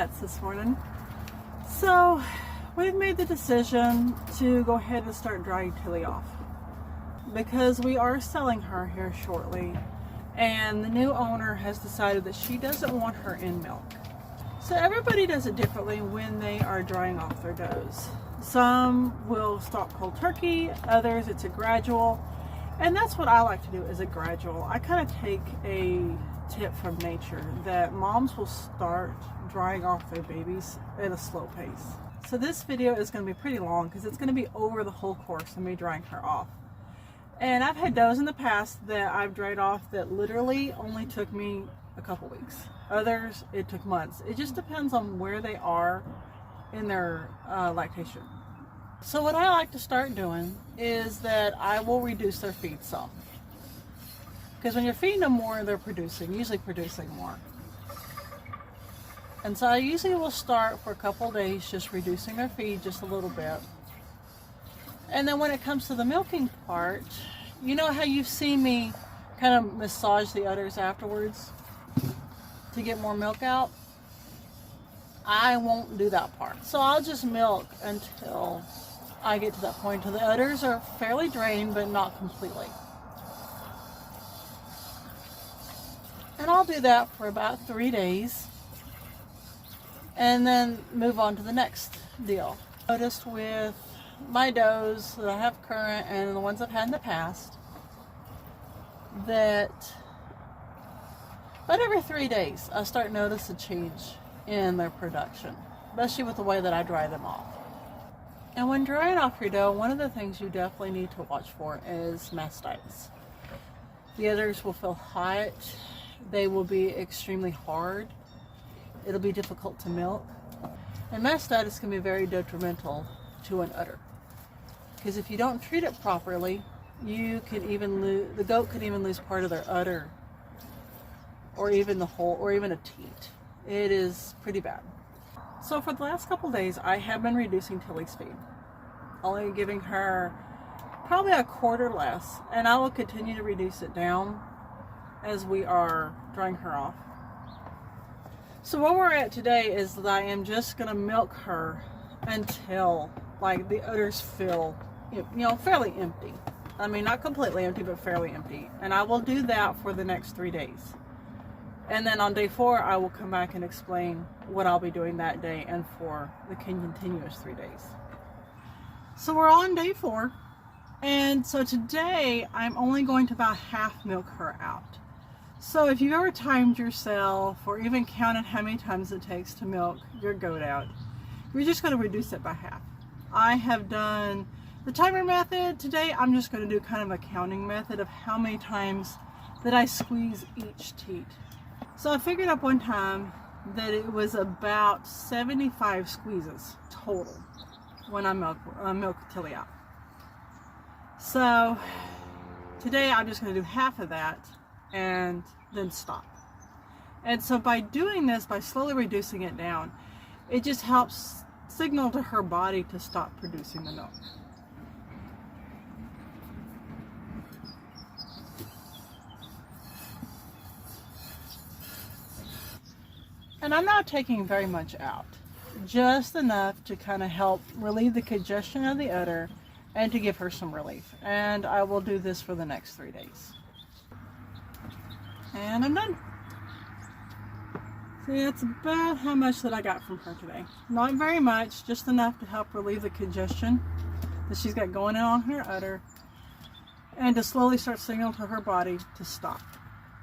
pets this morning. So we've made the decision to go ahead and start drying Tillie off because we are selling her here shortly, and the new owner has decided that she doesn't want her in milk. So everybody does it differently when they are drying off their does. Some will stop cold turkey, others it's a gradual, and that's what I like to do, is a gradual. I kind of take a tip from nature that moms will start drying off their babies at a slow pace. So this video is going to be pretty long because it's going to be over the whole course of me drying her off. And I've had does in the past that I've dried off that literally only took me a couple weeks. Others, it took months. It just depends on where they are in their lactation. So what I like to start doing is that I will reduce their feed some. Because when you're feeding them more, they're usually producing more. And so I usually will start for a couple days just reducing their feed just a little bit. And then when it comes to the milking part, you know how you've seen me kind of massage the udders afterwards to get more milk out? I won't do that part. So I'll just milk until I get to that point. Till the udders are fairly drained, but not completely. And I'll do that for about 3 days and then move on to the next deal. Noticed with my does that I have current and the ones I've had in the past that about every 3 days I start noticing a change in their production, especially with the way that I dry them off. And when drying off your doe, one of the things you definitely need to watch for is mastitis. The udders will feel hot. They will be extremely hard. It'll be difficult to milk. And mastitis can be very detrimental to an udder. Because if you don't treat it properly, you can even the goat could even lose part of their udder, or even the whole, or even a teat. It is pretty bad. So for the last couple days, I have been reducing Tillie's feed. Only giving her probably a quarter less, and I will continue to reduce it down as we are drying her off. So where we're at today is that I am just going to milk her until like the udders feel, fairly empty. I mean, not completely empty, but fairly empty. And I will do that for the next 3 days. And then on day 4, I will come back and explain what I'll be doing that day and for the continuous 3 days. So we're on day 4. And so today I'm only going to about half milk her out. So if you've ever timed yourself or even counted how many times it takes to milk your goat out, you're just going to reduce it by half. I have done the timer method. Today I'm just going to do kind of a counting method of how many times that I squeeze each teat. So I figured up one time that it was about 75 squeezes total when I milk Tillie out. So today I'm just going to do half of that and then stop. And so by doing this, by slowly reducing it down, it just helps signal to her body to stop producing the milk. And I'm not taking very much out, just enough to kind of help relieve the congestion of the udder and to give her some relief. And I will do this for the next 3 days. And I'm done. See, that's about how much that I got from her today. Not very much, just enough to help relieve the congestion that she's got going on her udder and to slowly start signaling to her body to stop.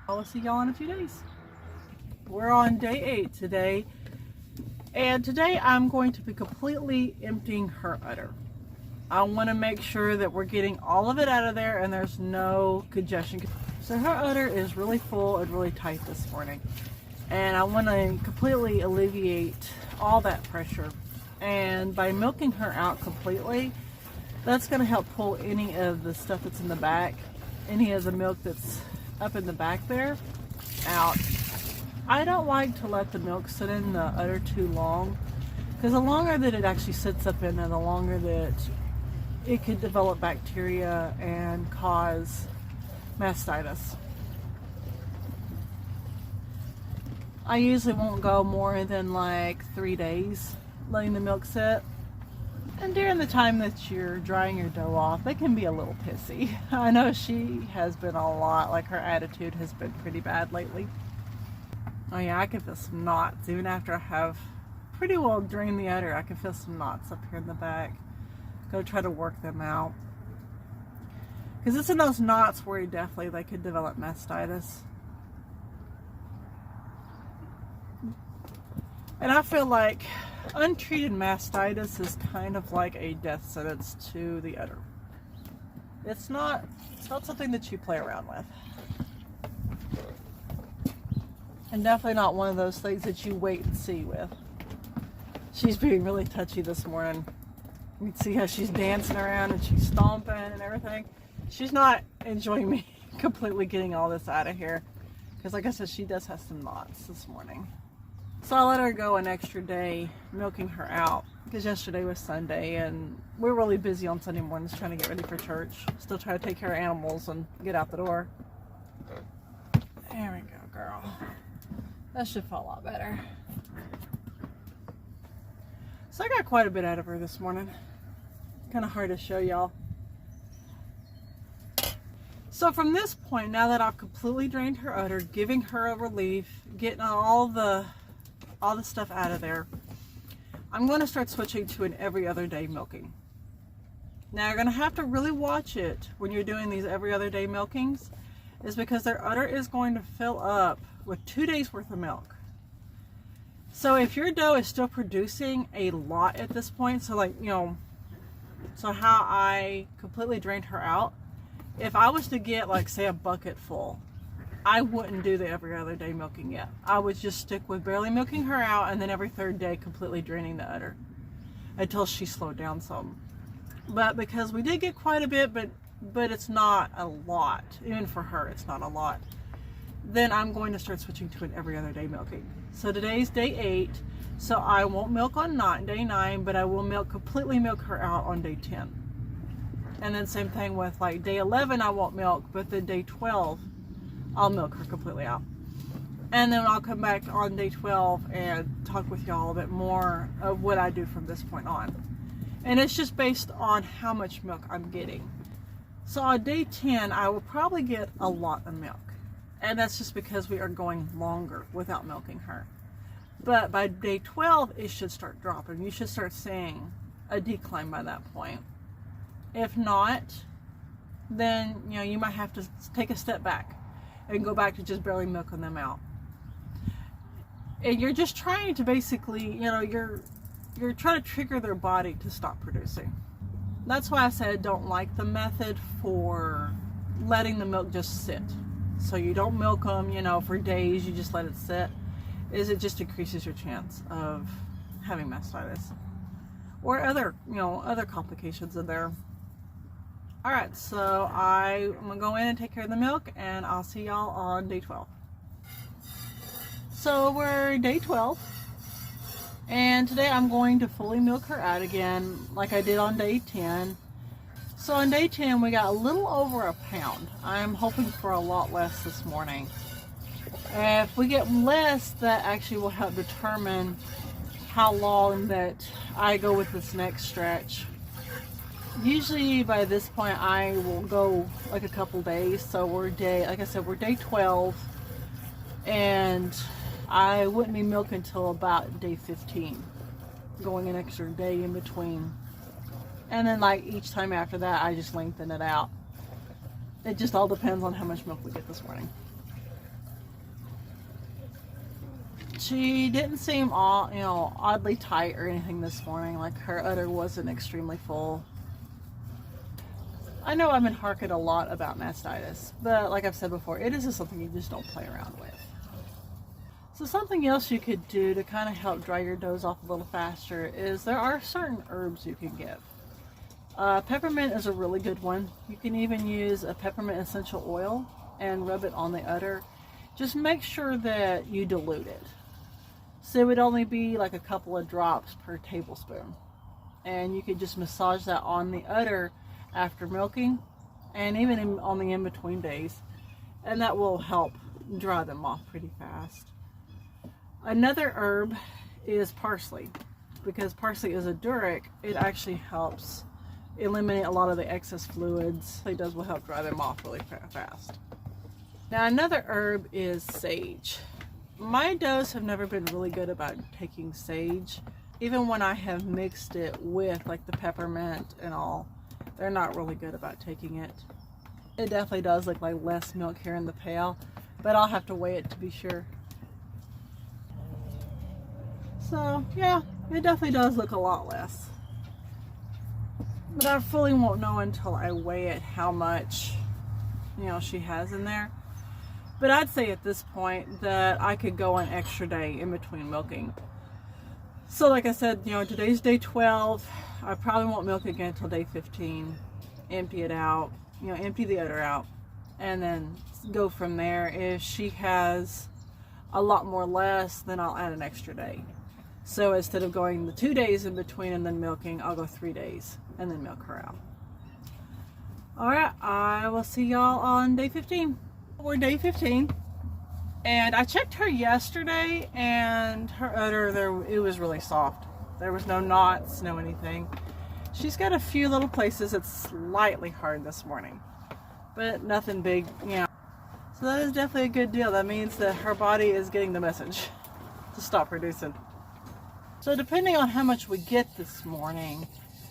I'll see y'all in a few days. We're on day 8 today, and today I'm going to be completely emptying her udder. I want to make sure that we're getting all of it out of there and there's no congestion. So her udder is really full and really tight this morning, and I want to completely alleviate all that pressure. And by milking her out completely, that's going to help pull any of the stuff that's in the back, any of the milk that's up in the back there, out. I don't like to let the milk sit in the udder too long, because the longer that it actually sits up in there, the longer that it could develop bacteria and cause mastitis. I usually won't go more than like 3 days letting the milk sit. And during the time that you're drying your dough off, they can be a little pissy. I know she has been a lot, like her attitude has been pretty bad lately. Oh yeah, I can feel some knots. Even after I have pretty well drained the udder, I can feel some knots up here in the back. Go try to work them out. Because it's in those knots where definitely they could develop mastitis. And I feel like untreated mastitis is kind of like a death sentence to the udder. It's not something that you play around with. And definitely not one of those things that you wait and see with. She's being really touchy this morning. You can see how she's dancing around and she's stomping and everything. She's not enjoying me completely getting all this out of here. Because like I said, she does have some knots this morning. So I let her go an extra day milking her out. Because yesterday was Sunday and we're really busy on Sunday mornings trying to get ready for church. Still trying to take care of animals and get out the door. There we go, girl. That should feel a lot better. So I got quite a bit out of her this morning. Kind of hard to show y'all. So from this point, now that I've completely drained her udder, giving her a relief, getting all the stuff out of there, I'm going to start switching to an every other day milking. Now you're going to have to really watch it when you're doing these every other day milkings, is because their udder is going to fill up with 2 days worth of milk. So if your dough is still producing a lot at this point, so like, you know, so how I completely drained her out, if I was to get like say a bucket full, I wouldn't do the every other day milking yet. I would just stick with barely milking her out and then every 3rd day completely draining the udder until she slowed down some. But because we did get quite a bit, but it's not a lot, even for her it's not a lot, then I'm going to start switching to an every other day milking. So today's day 8, so I won't milk on day 9, but I will completely milk her out on day 10. And then same thing with like day 11 I won't milk, but then day 12 I'll milk her completely out. And then I'll come back on day 12 and talk with y'all a bit more of what I do from this point on. And it's just based on how much milk I'm getting. So on day 10 I will probably get a lot of milk. And that's just because we are going longer without milking her. But by day 12 it should start dropping. You should start seeing a decline by that point. If not, then you know you might have to take a step back and go back to just barely milking them out. And you're just trying to basically, you know, you're trying to trigger their body to stop producing. That's why I said I don't like the method for letting the milk just sit. So you don't milk them, you know, for days, you just let it sit. It just increases your chance of having mastitis or other, you know, other complications in there. Alright, so I'm going to go in and take care of the milk, and I'll see y'all on day 12. So we're day 12, and today I'm going to fully milk her out again like I did on day 10. So on day 10 we got a little over a pound. I'm hoping for a lot less this morning. If we get less, that actually will help determine how long that I go with this next stretch. Usually by this point I will go like a couple days, so we're like I said, we're day 12, and I wouldn't be milking until about day 15, going an extra day in between. And then like each time after that I just lengthen it out. It just all depends on how much milk we get this morning. She didn't seem oddly tight or anything this morning. Like her udder wasn't extremely full. I know I've been harking a lot about mastitis, but like I've said before, it is just something you just don't play around with. So something else you could do to kind of help dry your doughs off a little faster is there are certain herbs you can give. Peppermint is a really good one. You can even use a peppermint essential oil and rub it on the udder. Just make sure that you dilute it. So it would only be like a couple of drops per tablespoon. And you could just massage that on the udder after milking, and even on the in-between days, and that will help dry them off pretty fast. Another herb is parsley. Because parsley is a diuretic, it actually helps eliminate a lot of the excess fluids. It will help dry them off really fast. Now another herb is sage. My does have never been really good about taking sage. Even when I have mixed it with like the peppermint and all, they're not really good about taking it. It definitely does look like less milk here in the pail, but I'll have to weigh it to be sure. So yeah, it definitely does look a lot less. But I fully won't know until I weigh it how much, you know, she has in there. But I'd say at this point that I could go an extra day in between milking. So like I said, you know, today's day 12. I probably won't milk again until day 15. Empty it out, you know, empty the udder out, and then go from there. If she has a lot more less, then I'll add an extra day. So instead of going the 2 days in between and then milking, I'll go 3 days and then milk her out. Alright, I will see y'all on day 15. We're day 15, and I checked her yesterday, and her udder, it was really soft. There was no knots, no anything. She's got a few little places it's slightly hard this morning, but nothing big, you know. So that is definitely a good deal. That means that her body is getting the message to stop producing. So depending on how much we get this morning,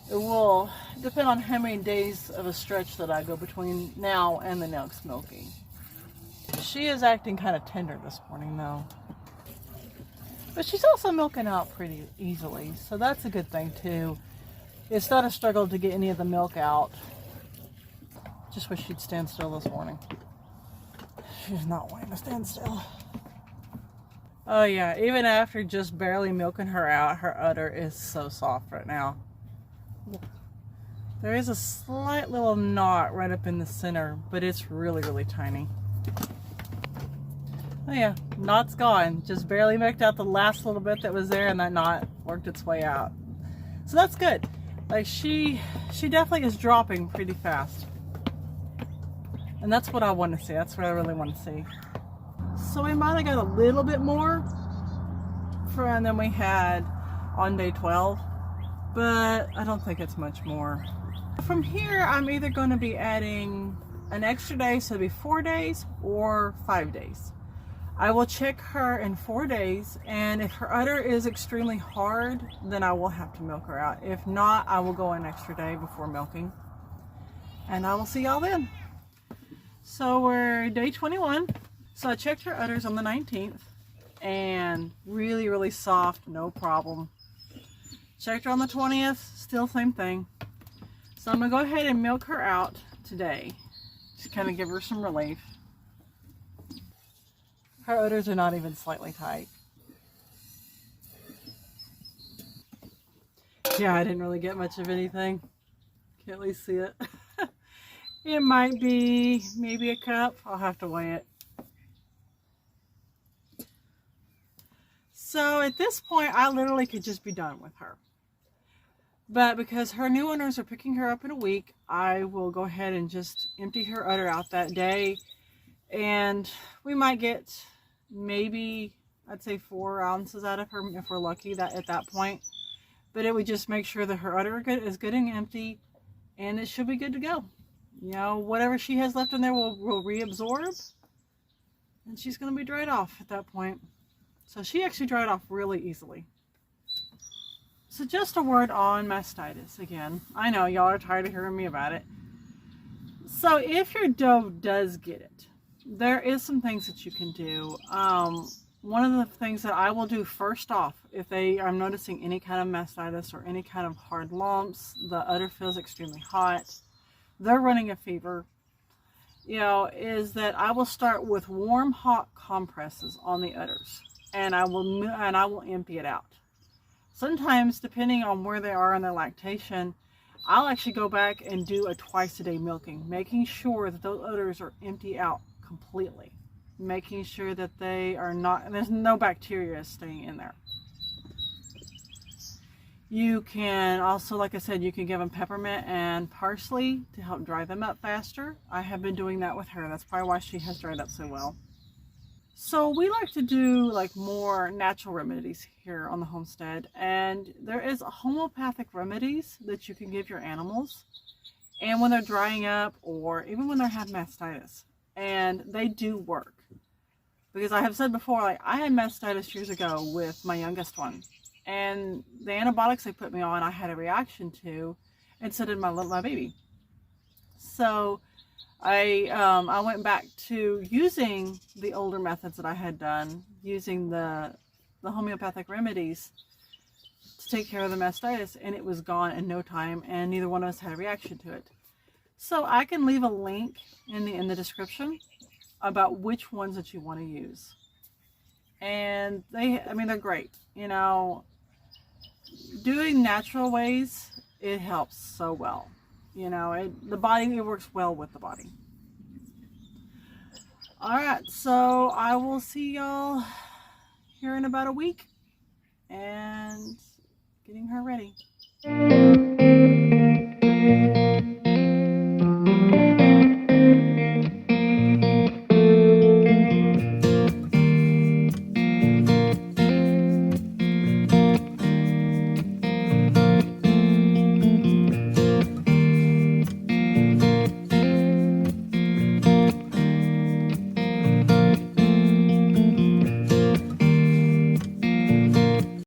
it will depend on how many days of a stretch that I go between now and the next milking. She is acting kind of tender this morning though. But she's also milking out pretty easily, so that's a good thing too. It's not a struggle to get any of the milk out. Just wish she'd stand still this morning. She's not wanting to stand still. Oh yeah, even after just barely milking her out, her udder is so soft right now. There is a slight little knot right up in the center, but it's really, really tiny. Oh yeah, knot's gone. Just barely milked out the last little bit that was there, and that knot worked its way out. So that's good. Like she definitely is dropping pretty fast. And that's what I want to see. That's what I really want to see. So we might have got a little bit more than we had on day 12, but I don't think it's much more. From here, I'm either going to be adding an extra day, so it'll be 4 days or 5 days. I will check her in 4 days, and if her udder is extremely hard, then I will have to milk her out. If not, I will go an extra day before milking, and I will see y'all then. So we're day 21. So I checked her udders on the 19th, and really, really soft, no problem. Checked her on the 20th, still same thing. So I'm gonna go ahead and milk her out today, just kind of give her some relief. Her udders are not even slightly tight. Yeah, I didn't really get much of anything. Can't really see it. It might be maybe a cup. I'll have to weigh it. So at this point, I literally could just be done with her. But because her new owners are picking her up in a week, I will go ahead and just empty her udder out that day. And we might get maybe, I'd say 4 ounces out of her if we're lucky at that point. But it would just make sure that her udder is good and empty, and it should be good to go. You know, whatever she has left in there will reabsorb, and she's going to be dried off at that point. So she actually dried off really easily. So just a word on mastitis again. I know y'all are tired of hearing me about it. So if your doe does get it, there is some things that you can do. One of the things that I will do first off, if they are noticing any kind of mastitis or any kind of hard lumps, the udder feels extremely hot, they're running a fever, you know, is that I will start with warm hot compresses on the udders, and I will empty it out. Sometimes, depending on where they are in their lactation, I'll actually go back and do a twice-a-day milking, making sure that those udders are empty out completely, making sure that they are not, and there's no bacteria staying in there. You can also, like I said, you can give them peppermint and parsley to help dry them up faster. I have been doing that with her. That's probably why she has dried up so well. So we like to do like more natural remedies here on the homestead, and there is homeopathic remedies that you can give your animals, and when they're drying up or even when they have mastitis, and they do work. Because I have said before, like I had mastitis years ago with my youngest one, and the antibiotics they put me on, I had a reaction to, and so did my baby. So I went back to using the older methods that I had done, using the homeopathic remedies to take care of the mastitis, and it was gone in no time, and neither one of us had a reaction to it. So I can leave a link in the description about which ones that you want to use. And they're great. You know, doing natural ways, it helps so well. You know, it works well with the body. All right, so I will see y'all here in about a week and getting her ready.